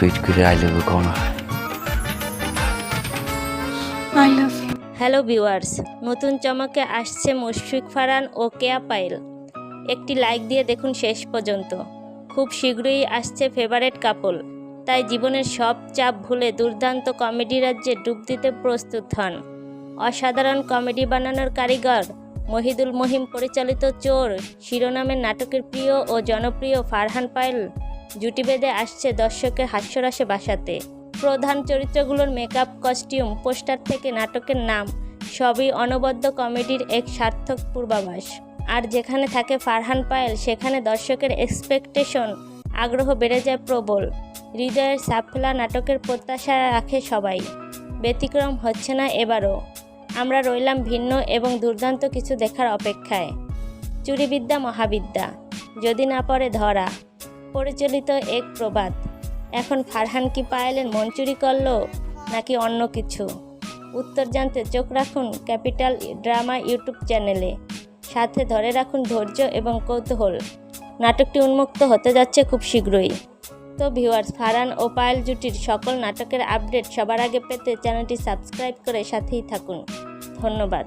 Sweet করে I love you কোন I love you. Hello viewers, নতুন চমকে আসছে মুশফিক ফারহান ও কেয়া পায়েল। একটি লাইক দিয়ে দেখুন শেষ পর্যন্ত। খুব শীঘ্রই আসছে ফেভারেট কাপল, তাই জীবনের সব চাপ ভুলে দুর্দান্ত কমেডি রাজ্যে ডুব দিতে প্রস্তুত হন। অসাধারণ কমেডি বানানোর কারিগর মহিদুল মহিম পরিচালিত চোর শিরোনামের নাটকের প্রিয় ও জনপ্রিয় ফারহান পায়েল জুটি বেঁধে আসছে দর্শকের হাস্যরসে বাসাতে। প্রধান চরিত্রগুলোর মেকআপ, কস্টিউম, পোস্টার থেকে নাটকের নাম সবই অনবদ্য কমেডির এক সার্থক পূর্বাভাস। আর যেখানে থাকে ফারহান পায়েল, সেখানে দর্শকের এক্সপেকটেশন, আগ্রহ বেড়ে যায় প্রবল। হৃদয়ের সাফল্য নাটকের প্রত্যাশা রাখে সবাই। ব্যতিক্রম হচ্ছে না এবারও। আমরা রইলাম ভিন্ন এবং দুর্দান্ত কিছু দেখার অপেক্ষায়। চুরিবিদ্যা মহাবিদ্যা, যদি না পড়ে ধরা পরিচালিত এক প্রবাদ। এখন ফারহান কি পায়েলের মন চুরি করলো নাকি অন্য কিছু? উত্তর জানতে চোখ রাখুন ক্যাপিটাল ড্রামা ইউটিউব চ্যানেলে। সাথে ধরে রাখুন ধৈর্য এবং কৌতূহল। নাটকটি উন্মুক্ত হতে যাচ্ছে খুব শীঘ্রই। তো ভিউয়ার্স, ফারহান ও পায়েল জুটির সকল নাটকের আপডেট সবার আগে পেতে চ্যানেলটি সাবস্ক্রাইব করে সাথেই থাকুন। ধন্যবাদ।